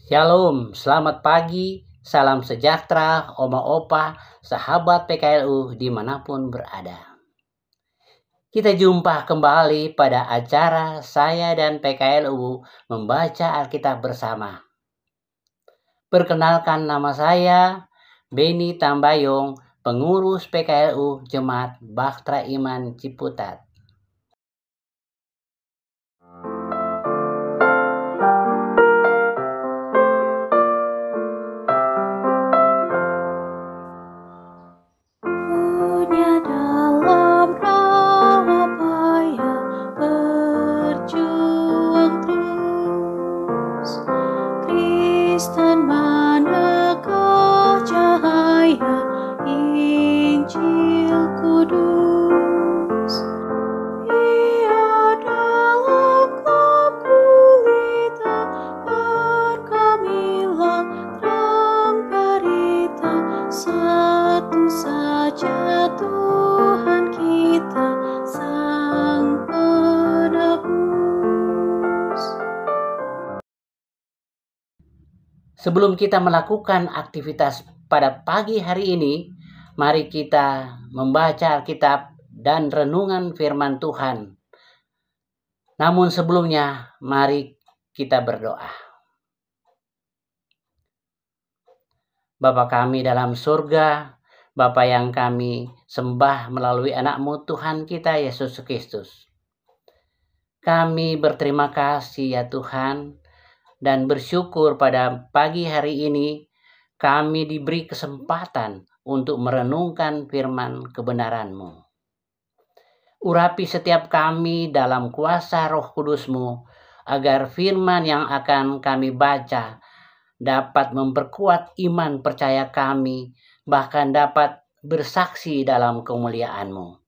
Shalom, selamat pagi, salam sejahtera, oma opa, sahabat PKLU dimanapun berada. Kita jumpa kembali pada acara saya dan PKLU membaca Alkitab bersama. Perkenalkan, nama saya Beni Tambayong, pengurus PKLU Jemaat Bahtera Iman Ciputat. Kristen manakah cahaya Injil kudus? Ia dalam gelap gulita bergemilang terang berita, satu saja Tuhan kita Sang Penebus. Sebelum kita melakukan aktivitas pada pagi hari ini, mari kita membaca Alkitab dan renungan firman Tuhan. Namun sebelumnya, mari kita berdoa. Bapa kami dalam surga, Bapa yang kami sembah melalui anak-Mu Tuhan kita Yesus Kristus. Kami berterima kasih ya Tuhan, dan bersyukur pada pagi hari ini kami diberi kesempatan untuk merenungkan firman kebenaran-Mu. Urapi setiap kami dalam kuasa Roh Kudus-Mu, agar firman yang akan kami baca dapat memperkuat iman percaya kami, bahkan dapat bersaksi dalam kemuliaan-Mu.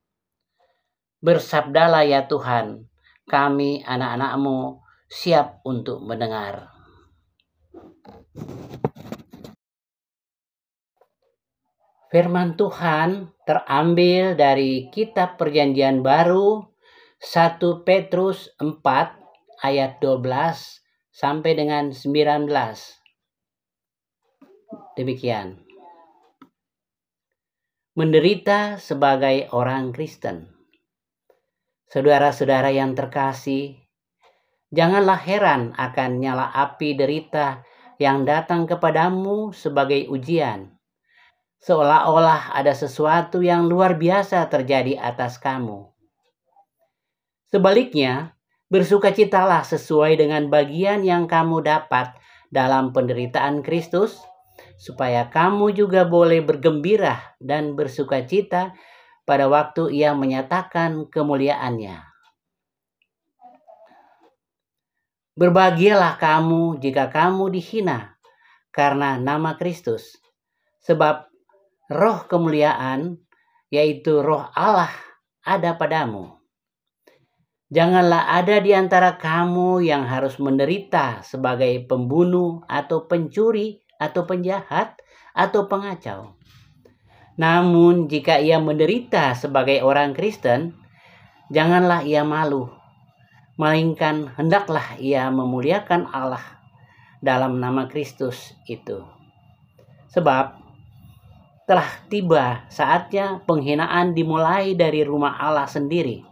Bersabdalah ya Tuhan, kami anak-anak-Mu siap untuk mendengar. Firman Tuhan terambil dari kitab Perjanjian Baru 1 Petrus 4 ayat 12 sampai dengan 19. Demikian. Menderita sebagai orang Kristen. Saudara-saudara yang terkasih, janganlah heran akan nyala api derita yang datang kepadamu sebagai ujian, seolah-olah ada sesuatu yang luar biasa terjadi atas kamu. Sebaliknya, bersukacitalah sesuai dengan bagian yang kamu dapat dalam penderitaan Kristus, supaya kamu juga boleh bergembira dan bersukacita pada waktu Ia menyatakan kemuliaannya. Berbahagialah kamu jika kamu dihina karena nama Kristus, sebab roh kemuliaan, yaitu roh Allah, ada padamu. Janganlah ada di antara kamu yang harus menderita sebagai pembunuh atau pencuri atau penjahat atau pengacau. Namun jika ia menderita sebagai orang Kristen, janganlah ia malu, melainkan hendaklah ia memuliakan Allah dalam nama Kristus itu. Sebab telah tiba saatnya penghinaan dimulai dari rumah Allah sendiri.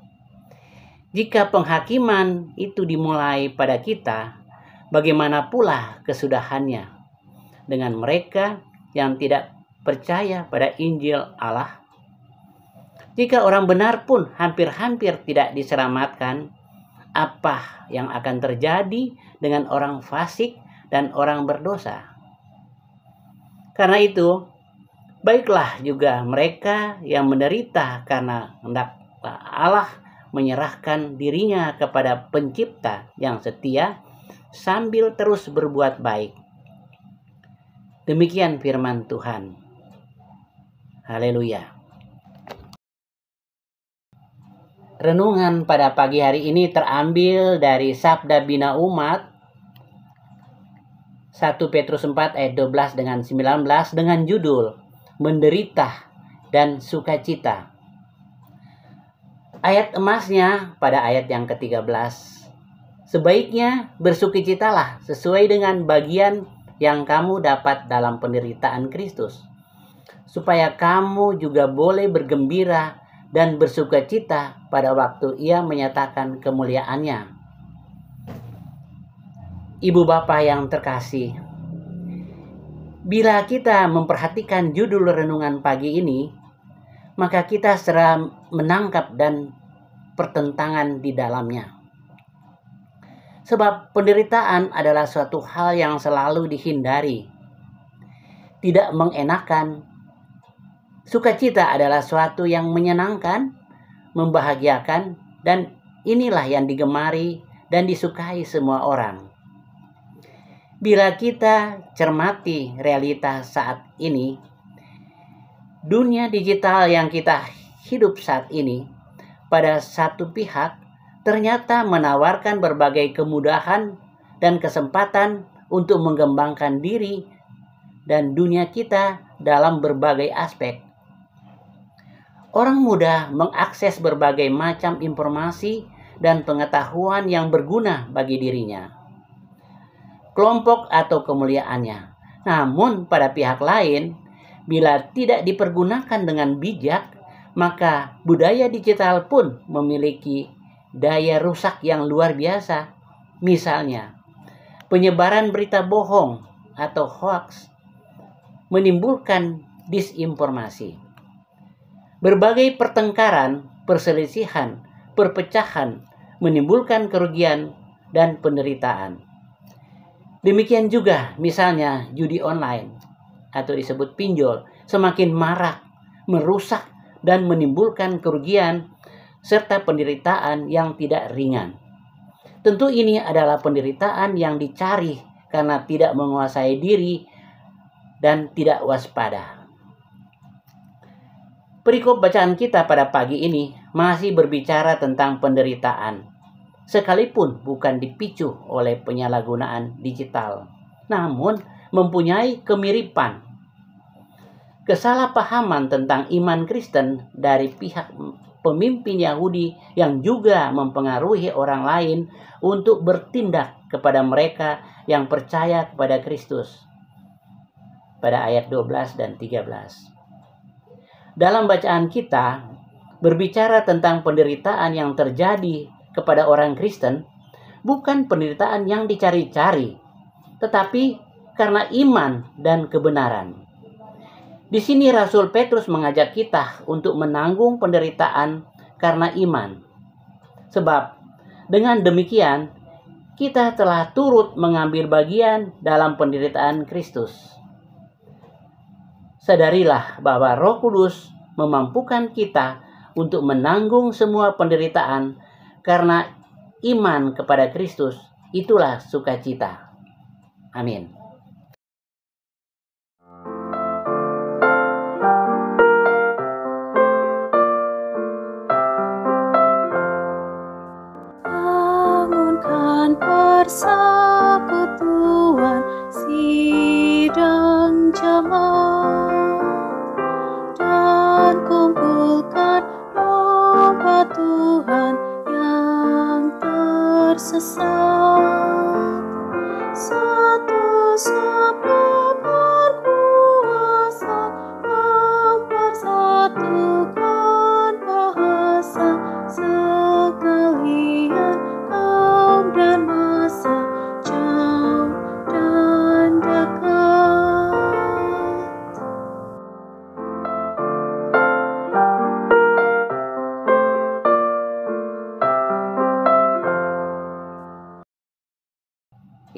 Jika penghakiman itu dimulai pada kita, bagaimana pula kesudahannya dengan mereka yang tidak percaya pada Injil Allah? Jika orang benar pun hampir-hampir tidak diselamatkan, apa yang akan terjadi dengan orang fasik dan orang berdosa? Karena itu, baiklah juga mereka yang menderita karena hendak Allah menyerahkan dirinya kepada Pencipta yang setia sambil terus berbuat baik. Demikian firman Tuhan. Haleluya. Renungan pada pagi hari ini terambil dari Sabda Bina Umat 1 Petrus 4 ayat 12 dengan 19 dengan judul Menderita dan Sukacita. Ayat emasnya pada ayat yang ke-13. Sebaiknya bersukacitalah sesuai dengan bagian yang kamu dapat dalam penderitaan Kristus, supaya kamu juga boleh bergembira dan bersukacita pada waktu Ia menyatakan kemuliaannya. Ibu Bapa yang terkasih, bila kita memperhatikan judul renungan pagi ini, maka kita segera menangkap dan pertentangan di dalamnya. Sebab penderitaan adalah suatu hal yang selalu dihindari, tidak mengenakan. Sukacita adalah suatu yang menyenangkan, membahagiakan, dan inilah yang digemari dan disukai semua orang. Bila kita cermati realitas saat ini, dunia digital yang kita hidup saat ini, pada satu pihak ternyata menawarkan berbagai kemudahan dan kesempatan untuk mengembangkan diri dan dunia kita dalam berbagai aspek. Orang mudah mengakses berbagai macam informasi dan pengetahuan yang berguna bagi dirinya, kelompok atau kemuliaannya. Namun pada pihak lain, bila tidak dipergunakan dengan bijak, maka budaya digital pun memiliki daya rusak yang luar biasa. Misalnya, penyebaran berita bohong atau hoax menimbulkan disinformasi. Berbagai pertengkaran, perselisihan, perpecahan menimbulkan kerugian dan penderitaan. Demikian juga misalnya judi online atau disebut pinjol semakin marak, merusak dan menimbulkan kerugian serta penderitaan yang tidak ringan. Tentu ini adalah penderitaan yang dicari karena tidak menguasai diri dan tidak waspada. Perikop bacaan kita pada pagi ini masih berbicara tentang penderitaan, sekalipun bukan dipicu oleh penyalahgunaan digital, namun mempunyai kemiripan. Kesalahpahaman tentang iman Kristen dari pihak pemimpin Yahudi yang juga mempengaruhi orang lain untuk bertindak kepada mereka yang percaya kepada Kristus. Pada ayat 12 dan 13. Dalam bacaan kita berbicara tentang penderitaan yang terjadi kepada orang Kristen, bukan penderitaan yang dicari-cari, tetapi karena iman dan kebenaran. Di sini Rasul Petrus mengajak kita untuk menanggung penderitaan karena iman. Sebab dengan demikian kita telah turut mengambil bagian dalam penderitaan Kristus. Sadarilah bahwa Roh Kudus memampukan kita untuk menanggung semua penderitaan karena iman kepada Kristus. Itulah sukacita. Amin. Bangunkan persekutuan sidang jemaat dan kumpulkan domba Tuhan yang tersesat. Satu sabda berkuasa mempersatukan bahasa sekalian kaum dan masa, jauh dan dekat.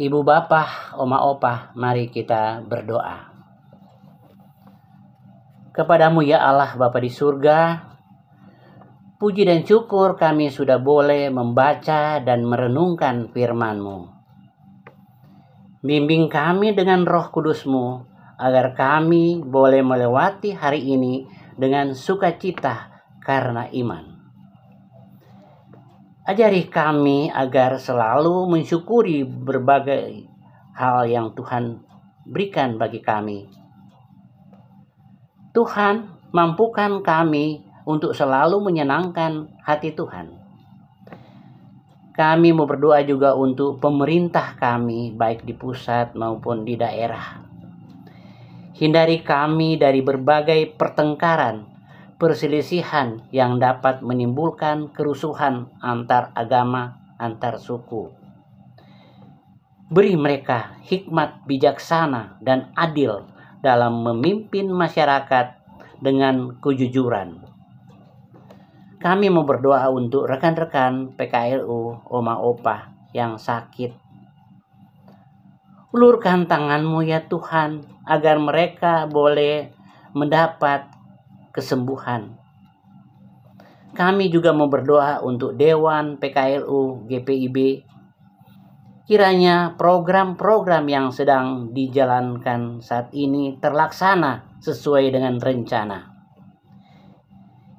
Ibu Bapa, Oma Opa, mari kita berdoa. Kepadamu ya Allah Bapa di surga, puji dan syukur kami sudah boleh membaca dan merenungkan firman-Mu. Bimbing kami dengan Roh Kudus-Mu, agar kami boleh melewati hari ini dengan sukacita karena iman. Ajari kami agar selalu mensyukuri berbagai hal yang Tuhan berikan bagi kami. Tuhan, mampukan kami untuk selalu menyenangkan hati Tuhan. Kami mau berdoa juga untuk pemerintah kami, baik di pusat maupun di daerah. Hindari kami dari berbagai pertengkaran, perselisihan yang dapat menimbulkan kerusuhan antar agama, antar suku. Beri mereka hikmat bijaksana dan adil dalam memimpin masyarakat dengan kejujuran. Kami mau berdoa untuk rekan-rekan PKLU, Oma Opa yang sakit. Ulurkan tangan-Mu ya Tuhan, agar mereka boleh mendapat kesembuhan. Kami juga mau berdoa untuk Dewan PKLU GPIB. Kiranya program-program yang sedang dijalankan saat ini terlaksana sesuai dengan rencana.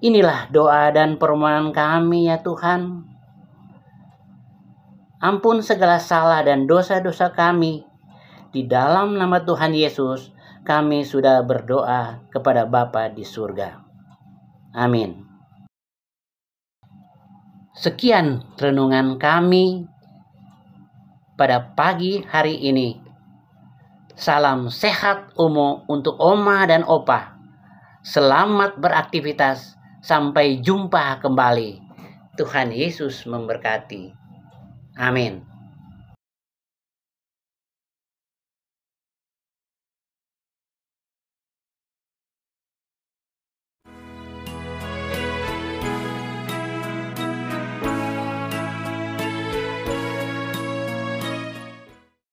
Inilah doa dan permohonan kami ya Tuhan. Ampun segala salah dan dosa-dosa kami. Di dalam nama Tuhan Yesus, kami sudah berdoa kepada Bapa di surga. Amin. Sekian renungan kami pada pagi hari ini. Salam sehat untuk Oma dan Opa. Selamat beraktivitas. Sampai jumpa kembali. Tuhan Yesus memberkati. Amin.